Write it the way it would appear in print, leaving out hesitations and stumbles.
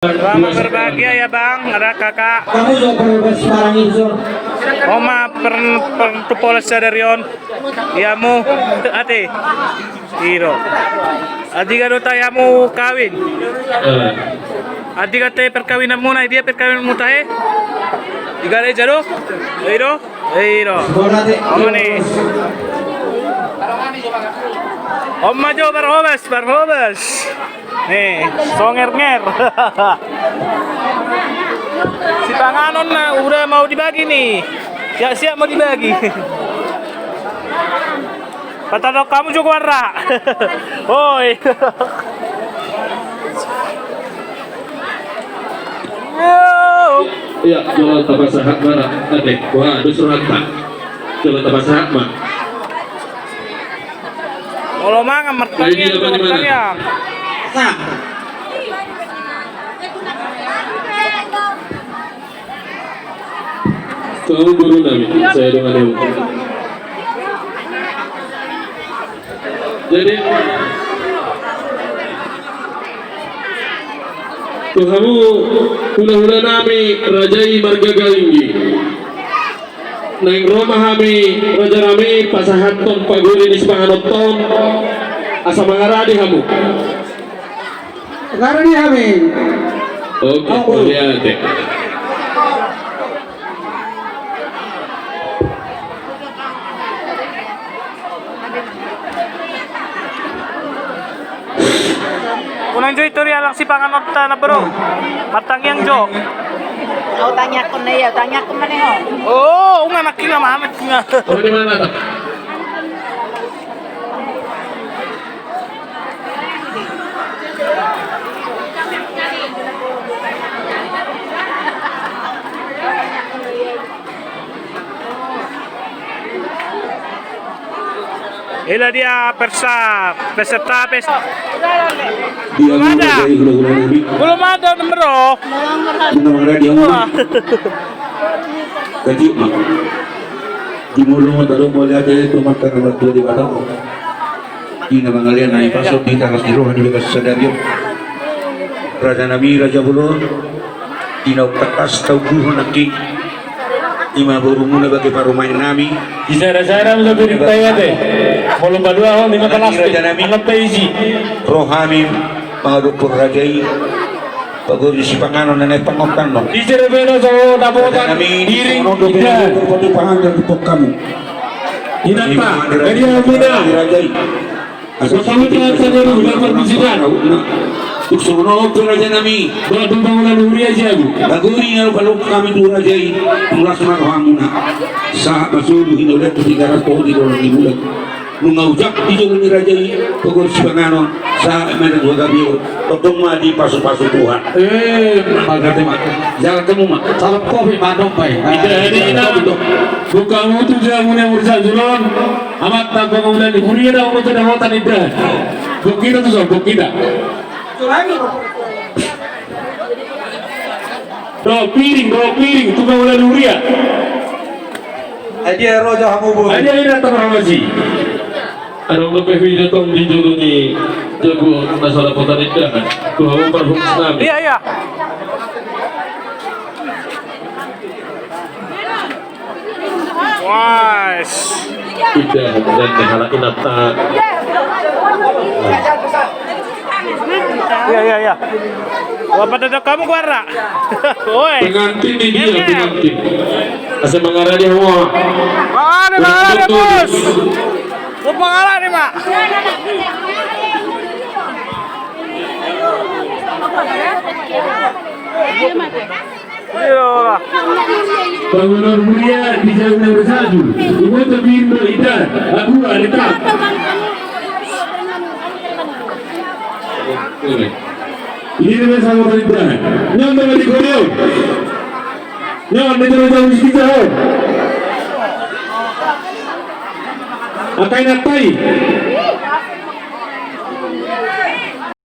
Selamat berbahagia ya bang, ada kakak. Kamu juga perlu sekarang itu. Oma per poles sadarion. Yamu ate. Hiro. Adi gado tayamu kawin. Adi kate perkawinan muna dia perkawinan mutahe. Igare jaro. Hiro. Hiro. Oma nih. Oma jo berhobes. Nih, songer-nger. Si Panganon na udah mau dibagi nih. Siap mau dibagi. Patadok kamu juga warna. Hoi. Iya, jualan tapasahat mana? Adek, wah, surat tak. Jualan tapasahat mah. Kalau mangan mertanya. Nah, Kamu guru nami, saya dengan ilmu. Jadi, kamu hula-hula nami rajai marga galinggi. Neng Roma kami raja nami pasahat ton paguri di sepanganoton asa mangaradi kamu. sekarang ini Amin. Oke, lihat deh. Unang jo itu lang si Panganot na bro. Matang yang jo. Oh, tanya ko na yan. Tanya ko man yun. Oh, unga nakinga mahamit nga. Kamu di mana tak? Ila dia peserta pes. Dia ada. hula-hula nami. Belum ada bro. Benar-benar dia Wah. Kaji mak. Di mulu mo taro mo lihat itu makan waktu di batang. Di nama kalian naik pasok di tangas di rohan di bekas sadario. Raja Nabi Raja Bulu di nauk takas tau buho naki. Ima baru mula bagi parumain nami. Di sana-sana lebih ditanya deh. Kalau badua lima kelas Raja Nabi anak peji. Rohami mengaduk rajai. Bagus di Panganon nenek pengotan no. Di Cirebon so dapotan Kami diri ini kita. berpati pangan dan tepuk kamu. Hinata. Jadi Amina. Pertama kali saya dulu dapat bisikan. Suruh tu raja nami. Kalau pembangunan Uri aja bu. Baguri yang kalau kami tu rajai tulas marhamuna. Sah masuk hidup tu 300 tahun di dalam bulan. Mengaujak di dalam rajai pokok si Panganon. Sah mana dua kali. Totong di pasu-pasu Tuhan. Magate mak. Jangan kamu mak. Salam kopi madong bay. Ini bukan itu dia punya urusan julon. Amat tak pembangunan Uri ada urusan dapotan itu. Bukita tu so bukita. Do piring, tukang ulah luria. Dia roja kamu bu. Aja ini datang masih. Ada lebih video tong di jodoh ni jago masalah kota nikah. Tuhan berhukum Islam. Iya. Wais. Tidak dan nehala inatan. Iya. Wah, pada kamu warna. Woi. Pengantin ni dia pengantin. Asa mengarah dia semua. Mengalah bos. Lu mengalah nih mak. Iya. Bangunan mulia di jalan bersatu. Ibu tebing berikan. Aku ada. Ini dengan sama perintah. Nyam sama di Korea. Nyam di jalan di kita. Akai natai.